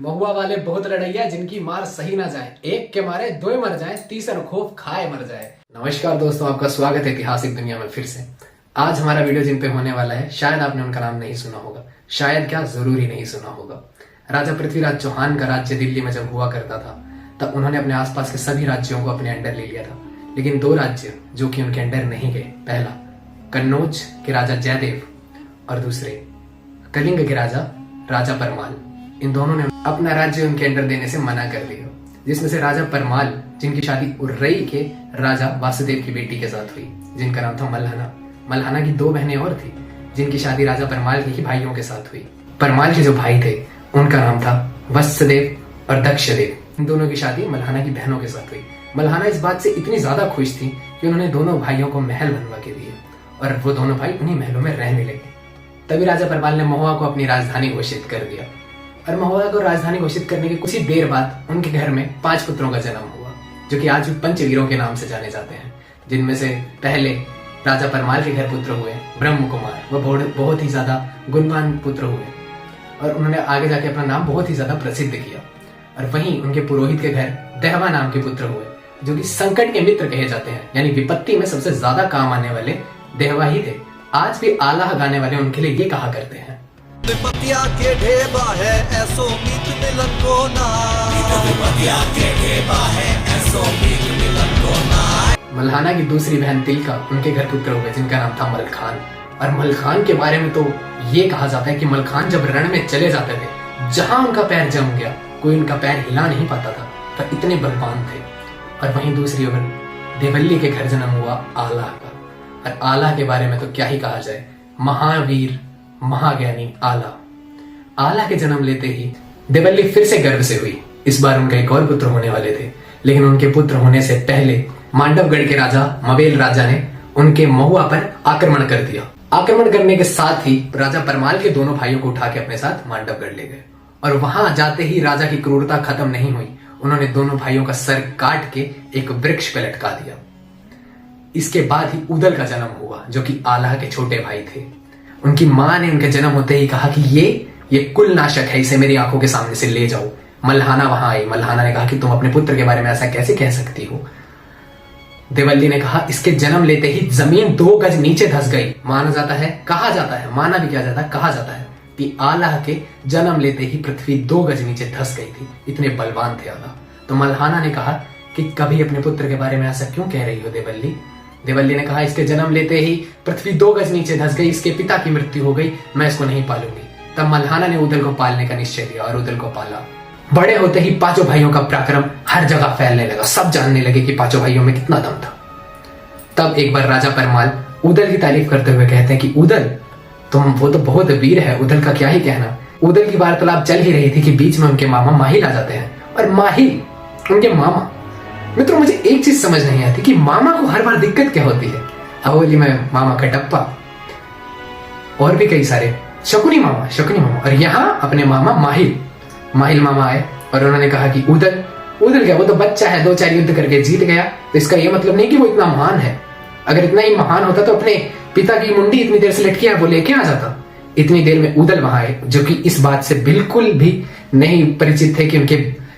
महुआ वाले बहुत लड़ैया जिनकी मार सही ना जाए, एक के मारे दो मर जाए, तीसर खोफ खाए मर जाए। नमस्कार दोस्तों, आपका स्वागत है ऐतिहासिक दुनिया में फिर से। आज हमारा वीडियो जिन पे होने वाला है, शायद आपने उनका नाम नहीं सुना होगा, शायद क्या जरूरी नहीं सुना होगा। राजा पृथ्वीराज चौहान का राज्य दिल्ली में जब हुआ करता था, तब उन्होंने अपने आसपास के सभी राज्यों को अपने अंडर ले लिया था, लेकिन दो राज्य जो कि उनके अंडर नहीं गए, पहला कन्नौज के राजा जयदेव और दूसरे कलिंग के राजा परमाल। इन दोनों ने अपना राज्य उनके अंडर देने से मना कर दिया, जिसमें से राजा परमाल, जिनकी शादी उर्रई के राजा वासुदेव की बेटी के साथ हुई, जिनका नाम था मल्हाना। मल्हाना की दो बहनें और थी, जिनकी शादी राजा परमाल के ही भाइयों के साथ हुई। परमाल के जो भाई थे उनका नाम था वत्सदेव और दक्षदेव। इन दोनों की शादी मल्हाना की बहनों के साथ हुई। मल्हाना इस बात से इतनी ज्यादा खुश थी कि उन्होंने दोनों भाइयों को महल बनवा के दिए और वो दोनों भाई उन्हीं महलों में रहने लगे। तभी राजा परमाल ने महुआ को अपनी राजधानी घोषित कर दिया और महुआ को राजधानी घोषित करने के कुछ ही देर बाद उनके घर में 5 पुत्रों का जन्म हुआ, जो कि आज भी पंचवीरों के नाम से जाने जाते हैं। जिनमें से पहले राजा परमाल के घर पुत्र हुए ब्रह्म कुमार। वो बहुत ही ज्यादा गुणवान पुत्र हुए और उन्होंने आगे जाके अपना नाम बहुत ही ज्यादा प्रसिद्ध किया। और वहीं उनके पुरोहित के घर देहवा नाम के पुत्र हुए, जो कि संकट के मित्र कहे जाते हैं, यानी विपत्ति में सबसे ज्यादा काम आने वाले देहवा ही थे। आज भी आलाह गाने वाले उनके लिए ये कहा करते हैं, विपत्तिया के ढेबा है ऐसो मीत मिलन को ना, विपत्तिया के ढेबा है ऐसो मीत मिलन को ना। मल्हाना की दूसरी बहन तिलका उनके घर पुत्र हुए, जिनका नाम था मलखान। और मलखान के बारे में तो ये कहा जाता है कि मलखान जब रण में चले जाते थे, जहां उनका पैर जम गया कोई उनका पैर हिला नहीं पाता था, पर इतने बलवान थे। और वहीं दूसरी ओर देवल्ली के घर जन्म हुआ आला का। और आला के बारे में तो क्या ही कहा जाए, महावीर महाज्ञानी आला के जन्म लेते ही देवल्ली फिर से गर्व से हुई। इस बार उनका एक और पुत्र होने वाले थे, लेकिन उनके पुत्र होने से पहले मांडवगढ़ के राजा मवेल राजा ने उनके महुआ पर आक्रमण कर दिया। आक्रमण करने के साथ ही राजा परमाल के दोनों भाइयों को उठा के अपने साथ मांडवगढ़ ले गए। और वहां जाते ही राजा की क्रूरता खत्म नहीं हुई, उन्होंने दोनों भाइयों का सर काट के एक वृक्ष पे लटका दिया। इसके बाद ही उदल का जन्म हुआ, जो कि आला के छोटे भाई थे। उनकी मां ने उनके जन्म होते ही कहा कि ये कुल नाशक है, इसे मेरी आंखों के सामने से ले जाओ। मल्हाना वहां आई। मल्हाना ने कहा कि तुम अपने पुत्र के बारे में ऐसा कैसे कह सकती हो। देवल्ली ने कहा इसके जन्म लेते ही जमीन 2 गज नीचे धस गई। माना जाता है, कहा जाता है, माना भी क्या जाता है, कहा जाता है कि आला के जन्म लेते ही पृथ्वी 2 गज नीचे धस गई थी, इतने बलवान थे आला। तो मल्हाना ने कहा कि कभी अपने पुत्र के बारे में ऐसा क्यों कह रही हो देवल्ली। देवल्ली ने कहा इसके जन्म लेते ही पृथ्वी 2 गज नीचे धस गई, इसके पिता की मृत्यु हो गई, मैं इसको नहीं पालूंगी। तब मल्हाना ने उदल को पालने का निश्चय लिया और उदल को पाला। बड़े होते ही 5 भाइयों का पराक्रम हर जगह फैलने लगा, सब जानने लगे कि 5 भाइयों में कितना दम था। तब एक बार राजा परमाल उदल की तारीफ करते हुए कहते हैं कि उदल वो तो बहुत वीर है, उदल का क्या ही कहना। उदल की वार्तालाप चल ही रही थी कि बीच में उनके मामा माहिल आ जाते हैं। और माहिल उनके मामा, मित्रों मुझे एक चीज समझ नहीं आती कि मामा को हर बार दिक्कत क्या होती है। अवली में मामा कटप्पा और भी कई सारे शकुनी मामा, और यहाँ अपने मामा माहिल मामा आए और उन्होंने कहा कि उदल क्या, वो तो बच्चा है, 2-4 युद्ध करके जीत गया, तो इसका ये मतलब नहीं कि वो इतना महान है। अगर इतना ही महान होता तो अपने पिता की मुंडी इतनी देर से लटकी है वो लेके आ जाता। इतनी देर में उदल वहां आए, जो कि इस बात से बिल्कुल भी नहीं परिचित थे कि उनके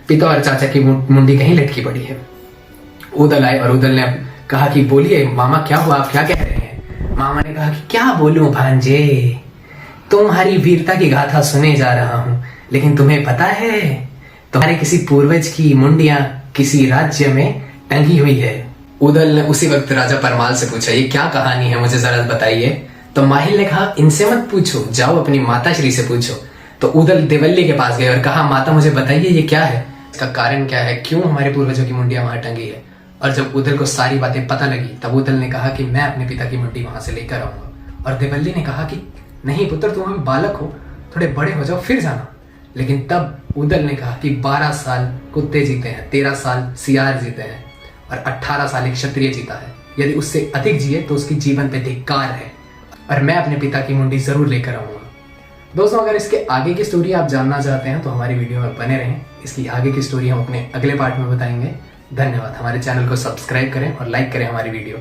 पिता और चाचा की मुंडी कहीं लटकी पड़ी है। उदल आए और उदल ने कहा कि बोलिए मामा क्या हुआ, आप क्या कह रहे हैं। मामा ने कहा कि क्या बोलूं भांजे, तुम्हारी वीरता की गाथा सुने जा रहा हूं, लेकिन तुम्हें पता है तुम्हारे किसी पूर्वज की मुंडियां किसी राज्य में टंगी हुई है। उदल ने उसी वक्त राजा परमाल से पूछा ये क्या कहानी है, मुझे जरा बताइए। तो माहिल ने कहा इनसे मत पूछो, जाओ अपनी माता श्री से पूछो। तो उदल देवल्ली के पास गए और कहा माता मुझे बताइए ये क्या है, इसका कारण क्या है, क्यों हमारे पूर्वजों की मुंडियां वहां टंगी है। और जब उदल को सारी बातें पता लगी, तब उदल ने कहा कि मैं अपने पिता की मुंडी वहां से लेकर आऊंगा। और देवल्ली ने कहा कि नहीं पुत्र, तुम अभी बालक हो, थोड़े बड़े हो जाओ फिर जाना। लेकिन तब उदल ने कहा कि 12 साल कुत्ते जीते हैं, 13 साल सियार जीते हैं और 18 साल एक क्षत्रिय जीता है। यदि उससे अधिक जिए तो उसकी जीवन पे धिक्कार है, और मैं अपने पिता की मुंडी जरूर लेकर आऊंगा। दोस्तों अगर इसके आगे की स्टोरी आप जानना चाहते हैं तो हमारी वीडियो में बने रहें। इसकी आगे की स्टोरी हम अपने अगले पार्ट में बताएंगे। धन्यवाद। हमारे चैनल को सब्सक्राइब करें और लाइक करें हमारी वीडियो।